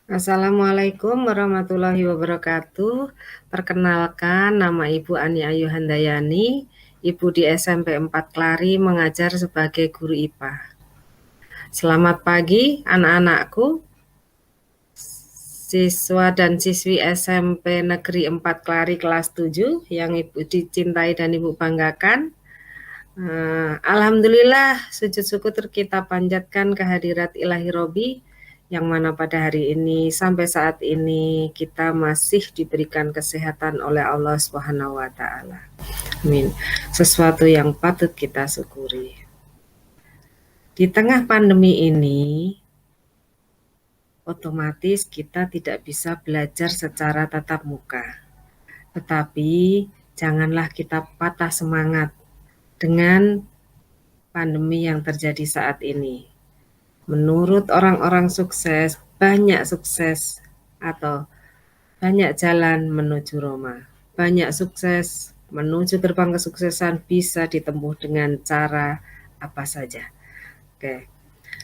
Assalamualaikum warahmatullahi wabarakatuh. Perkenalkan, nama Ibu Ani Ayu Handayani, Ibu di SMP 4 Klari, mengajar sebagai guru IPA. Selamat pagi anak-anakku, siswa dan siswi SMP Negeri 4 Klari kelas 7 yang Ibu dicintai dan Ibu banggakan. Alhamdulillah, sujud syukur kita panjatkan kehadirat Ilahi Robi, yang mana pada hari ini sampai saat ini kita masih diberikan kesehatan oleh Allah Subhanahu wa taala. Amin. Sesuatu yang patut kita syukuri. Di tengah pandemi ini, otomatis kita tidak bisa belajar secara tatap muka. Tetapi janganlah kita patah semangat dengan pandemi yang terjadi saat ini. Menurut orang-orang sukses, banyak sukses atau banyak jalan menuju Roma. Banyak sukses menuju gerbang kesuksesan bisa ditempuh dengan cara apa saja. Oke.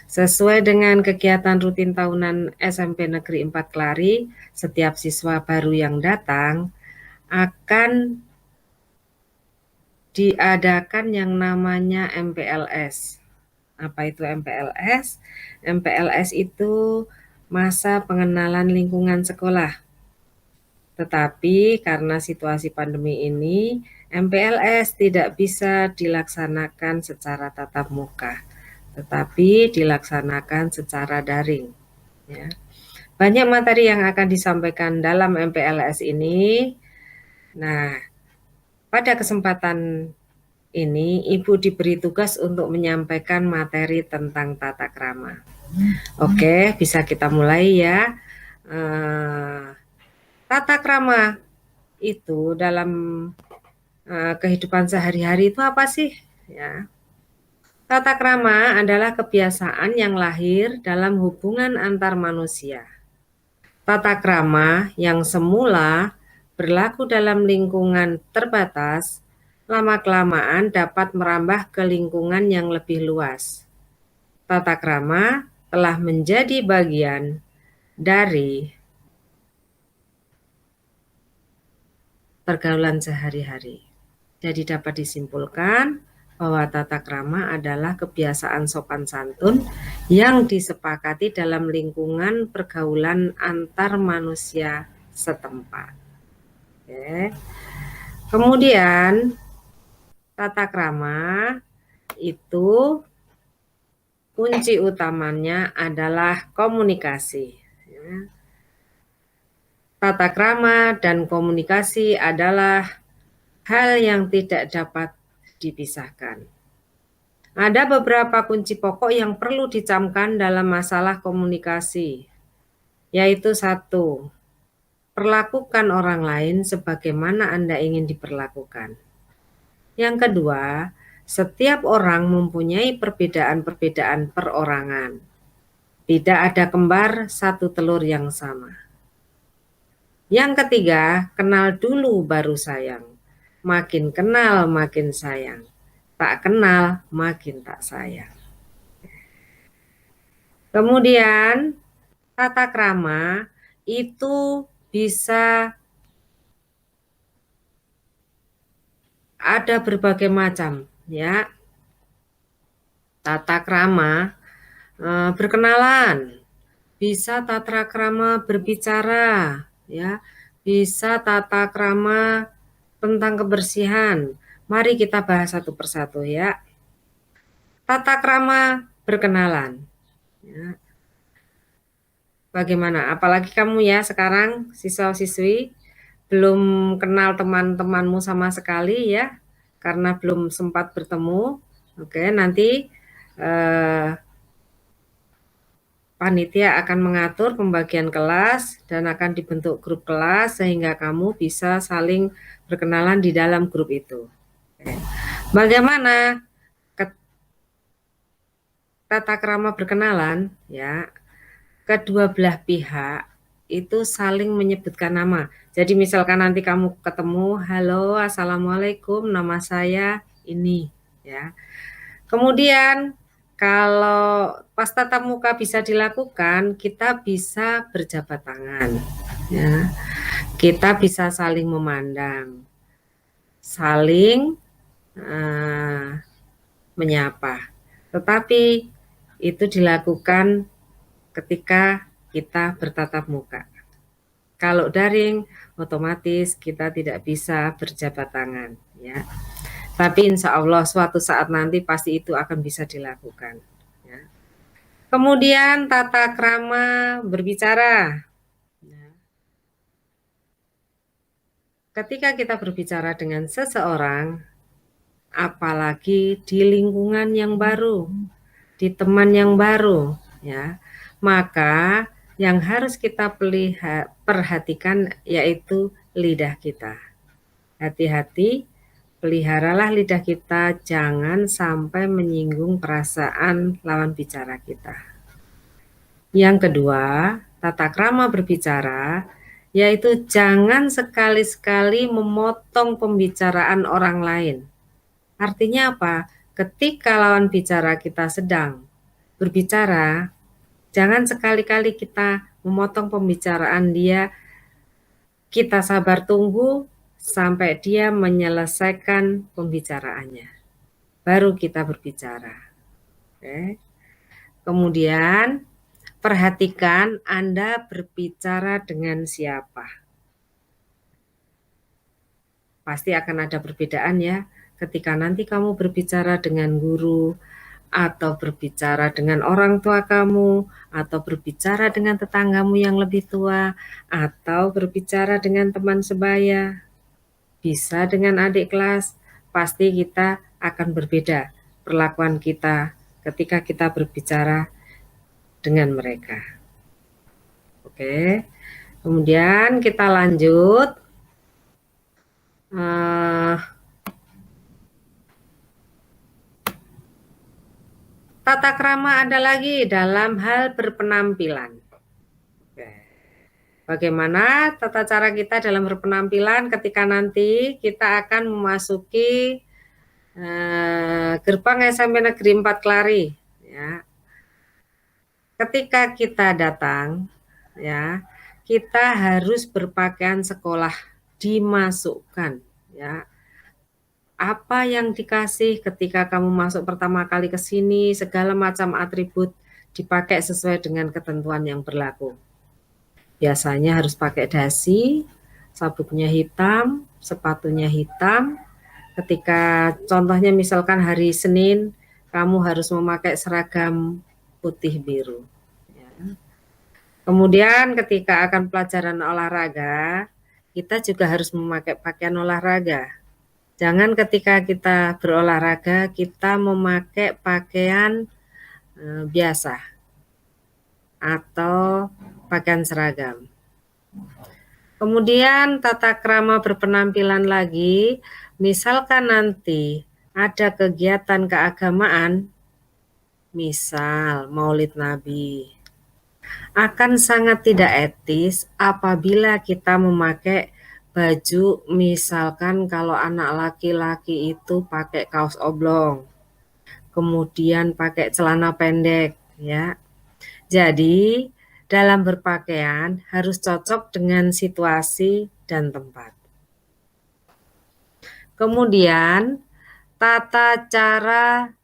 Sesuai dengan kegiatan rutin tahunan SMP Negeri 4 Klari, setiap siswa baru yang datang akan diadakan yang namanya MPLS. Apa itu MPLS? MPLS itu masa pengenalan lingkungan sekolah. Tetapi karena situasi pandemi ini, MPLS tidak bisa dilaksanakan secara tatap muka, tetapi dilaksanakan secara daring. Ya. Banyak materi yang akan disampaikan dalam MPLS ini. Nah, pada kesempatan ini, Ibu diberi tugas untuk menyampaikan materi tentang tata krama. Oke, bisa kita mulai ya. Tata krama itu dalam kehidupan sehari-hari itu apa sih? Ya. Tata krama adalah kebiasaan yang lahir dalam hubungan antar manusia. Tata krama yang semula berlaku dalam lingkungan terbatas, lama-kelamaan dapat merambah ke lingkungan yang lebih luas. Tata krama telah menjadi bagian dari pergaulan sehari-hari. Jadi dapat disimpulkan bahwa tata krama adalah kebiasaan sopan santun yang disepakati dalam lingkungan pergaulan antar manusia setempat. Oke. Kemudian tata krama itu kunci utamanya adalah komunikasi. Tata krama dan komunikasi adalah hal yang tidak dapat dipisahkan. Ada beberapa kunci pokok yang perlu dicamkan dalam masalah komunikasi, yaitu 1. Perlakukan orang lain sebagaimana Anda ingin diperlakukan. Yang kedua, setiap orang mempunyai perbedaan-perbedaan perorangan. Tidak ada kembar satu telur yang sama. Yang ketiga, kenal dulu baru sayang. Makin kenal makin sayang. Tak kenal makin tak sayang. Kemudian tata krama itu bisa ada berbagai macam ya. Tata krama berkenalan, bisa tata krama berbicara ya, bisa tata krama tentang kebersihan. Mari kita bahas satu persatu ya. Tata krama berkenalan. Ya. Bagaimana? Apalagi kamu ya sekarang siswa-siswi belum kenal teman-temanmu sama sekali ya, karena belum sempat bertemu. Oke, nanti panitia akan mengatur pembagian kelas dan akan dibentuk grup kelas sehingga kamu bisa saling berkenalan di dalam grup itu. Oke. Bagaimana tata krama berkenalan ya? Kedua belah pihak itu saling menyebutkan nama. Jadi misalkan nanti kamu ketemu, halo, assalamualaikum, nama saya ini, ya. Kemudian Kalau pas tatap muka bisa dilakukan, kita bisa berjabat tangan, ya. Kita bisa saling memandang, saling menyapa. Tetapi itu dilakukan ketika kita bertatap muka. Kalau daring, otomatis kita tidak bisa berjabat tangan, ya. Tapi insya Allah suatu saat nanti pasti itu akan bisa dilakukan. Ya. Kemudian tata krama berbicara. Ya. Ketika kita berbicara dengan seseorang, apalagi di lingkungan yang baru, di teman yang baru, ya, maka yang harus kita perhatikan yaitu lidah kita. Hati-hati, peliharalah lidah kita, jangan sampai menyinggung perasaan lawan bicara kita. Yang kedua, tata krama berbicara, yaitu jangan sekali-sekali memotong pembicaraan orang lain. Artinya apa? Ketika lawan bicara kita sedang berbicara, jangan sekali-kali kita memotong pembicaraan dia. Kita sabar tunggu sampai dia menyelesaikan pembicaraannya. Baru kita berbicara. Oke. Kemudian perhatikan Anda berbicara dengan siapa. Pasti akan ada perbedaan ya. Ketika nanti kamu berbicara dengan guru, atau berbicara dengan orang tua kamu, atau berbicara dengan tetanggamu yang lebih tua, atau berbicara dengan teman sebaya, bisa dengan adik kelas, pasti kita akan berbeda perlakuan kita ketika kita berbicara dengan mereka. Oke, kemudian kita lanjut. Tata krama ada lagi dalam hal berpenampilan. Bagaimana tata cara kita dalam berpenampilan ketika nanti kita akan memasuki gerbang SMP Negeri 4 Kelari, ya. Ketika kita datang, ya, kita harus berpakaian sekolah dimasukkan, ya. Apa yang dikasih ketika kamu masuk pertama kali ke sini, segala macam atribut dipakai sesuai dengan ketentuan yang berlaku. Biasanya harus pakai dasi, sabuknya hitam, sepatunya hitam. Ketika contohnya misalkan hari Senin, kamu harus memakai seragam putih biru. Ya. Kemudian ketika akan pelajaran olahraga, kita juga harus memakai pakaian olahraga. Jangan ketika kita berolahraga, kita memakai pakaian biasa atau pakaian seragam. Kemudian tata krama berpenampilan lagi, misalkan nanti ada kegiatan keagamaan, misal Maulid Nabi, akan sangat tidak etis apabila kita memakai baju, misalkan kalau anak laki-laki itu pakai kaos oblong, kemudian pakai celana pendek, ya. Jadi dalam berpakaian harus cocok dengan situasi dan tempat. Kemudian tata cara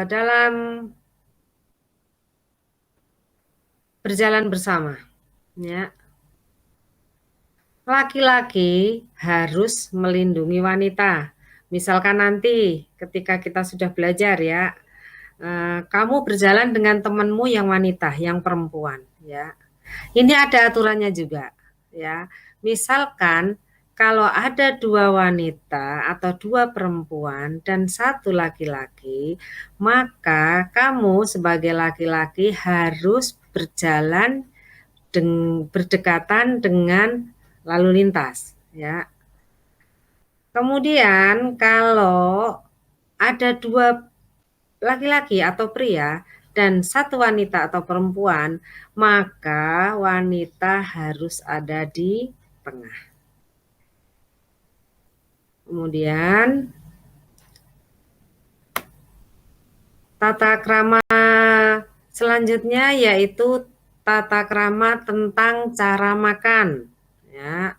dalam berjalan bersama, ya. Laki-laki harus melindungi wanita. Misalkan nanti ketika kita sudah belajar, ya, kamu berjalan dengan temanmu yang wanita, yang perempuan, ya. Ini ada aturannya juga, ya. Misalkan kalau ada 2 wanita atau 2 perempuan dan 1 laki-laki, maka kamu sebagai laki-laki harus berjalan berdekatan dengan lalu lintas, ya. Kemudian kalau ada 2 laki-laki atau pria dan 1 wanita atau perempuan, maka wanita harus ada di tengah. Kemudian Tata krama selanjutnya yaitu tata krama tentang cara makan. Ya,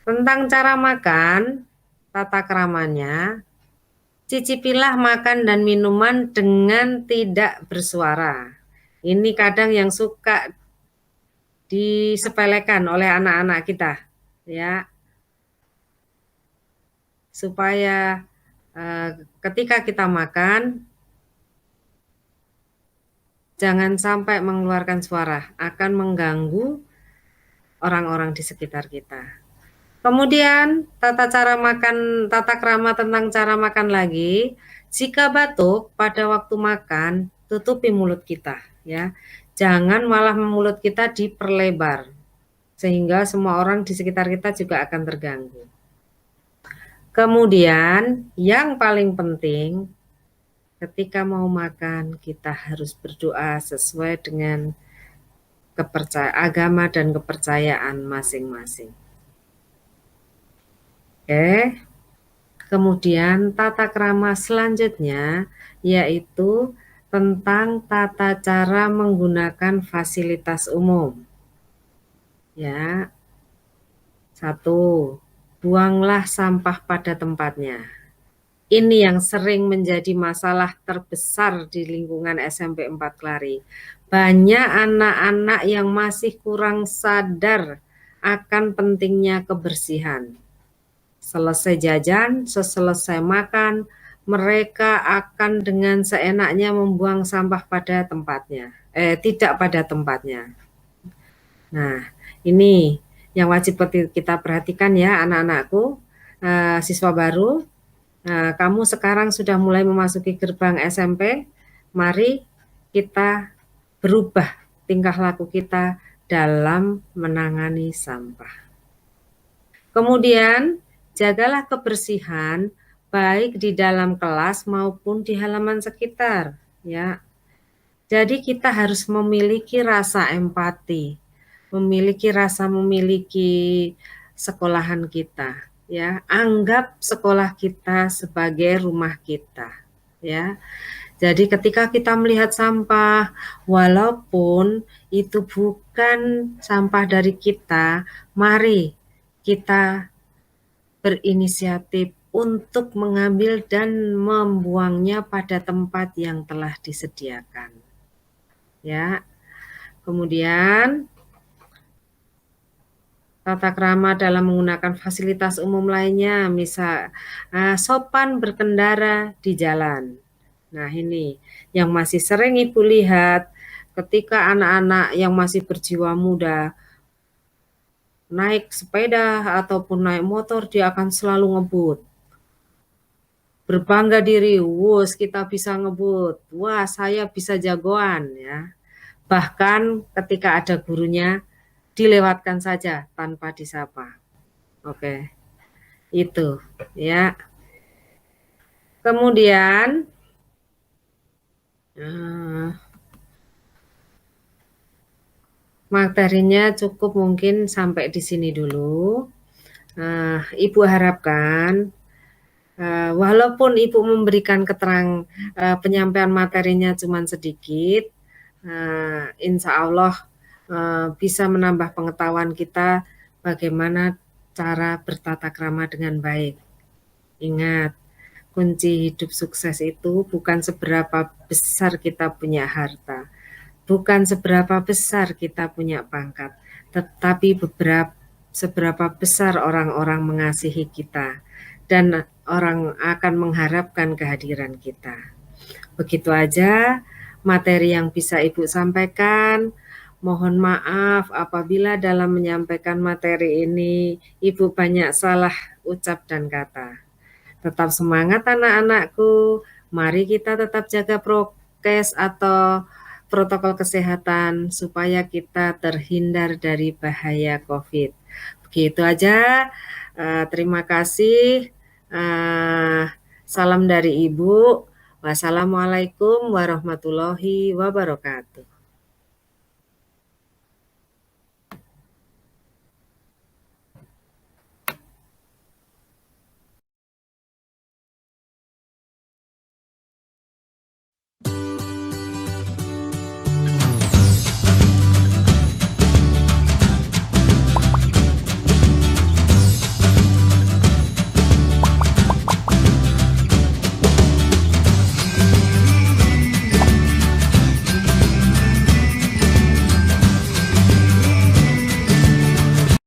tentang cara makan, tata kramanya, cicipilah makan dan minuman dengan tidak bersuara. Ini kadang yang suka disepelekan oleh anak-anak kita, ya, supaya ketika kita makan jangan sampai mengeluarkan suara, akan mengganggu orang-orang di sekitar kita. Kemudian tata krama tentang cara makan lagi. Jika batuk pada waktu makan, tutupi mulut kita, ya. Jangan malah mulut kita diperlebar sehingga semua orang di sekitar kita juga akan terganggu. Kemudian yang paling penting, ketika mau makan kita harus berdoa sesuai dengan agama dan kepercayaan masing-masing. Oke. Kemudian tata krama selanjutnya yaitu tentang tata cara menggunakan fasilitas umum. Ya. 1. Buanglah sampah pada tempatnya. Ini yang sering menjadi masalah terbesar di lingkungan SMP 4 Klari. Banyak anak-anak yang masih kurang sadar akan pentingnya kebersihan. Selesai jajan, seselesai makan, mereka akan dengan seenaknya membuang sampah pada tempatnya. Tidak pada tempatnya. Nah, ini yang wajib kita perhatikan ya anak-anakku, siswa baru. Kamu sekarang sudah mulai memasuki gerbang SMP, mari kita berubah tingkah laku kita dalam menangani sampah. Kemudian, jagalah kebersihan baik di dalam kelas maupun di halaman sekitar, ya. Jadi kita harus memiliki rasa empati, memiliki sekolahan kita, ya. Anggap sekolah kita sebagai rumah kita, ya. Jadi ketika kita melihat sampah, walaupun itu bukan sampah dari kita, mari kita berinisiatif untuk mengambil dan membuangnya pada tempat yang telah disediakan. Ya. Kemudian tata krama dalam menggunakan fasilitas umum lainnya, misal sopan berkendara di jalan. Nah, ini yang masih sering Ibu lihat ketika anak-anak yang masih berjiwa muda naik sepeda ataupun naik motor, dia akan selalu ngebut. Berbangga diri, wus kita bisa ngebut, wah saya bisa jagoan ya. Bahkan ketika ada gurunya, dilewatkan saja tanpa disapa. Oke, itu ya. Kemudian materinya cukup mungkin sampai di sini dulu. Ibu harapkan walaupun Ibu memberikan penyampaian materinya cuma sedikit, insya Allah bisa menambah pengetahuan kita bagaimana cara bertata krama dengan baik. Ingat, kunci hidup sukses itu bukan seberapa besar kita punya harta, bukan seberapa besar kita punya pangkat, tetapi seberapa besar orang-orang mengasihi kita dan orang akan mengharapkan kehadiran kita. Begitu aja materi yang bisa Ibu sampaikan. Mohon maaf apabila dalam menyampaikan materi ini Ibu banyak salah ucap dan kata. Tetap semangat anak-anakku. Mari kita tetap jaga prokes atau protokol kesehatan supaya kita terhindar dari bahaya COVID. Begitu aja. Terima kasih. Salam dari Ibu. Wassalamualaikum warahmatullahi wabarakatuh.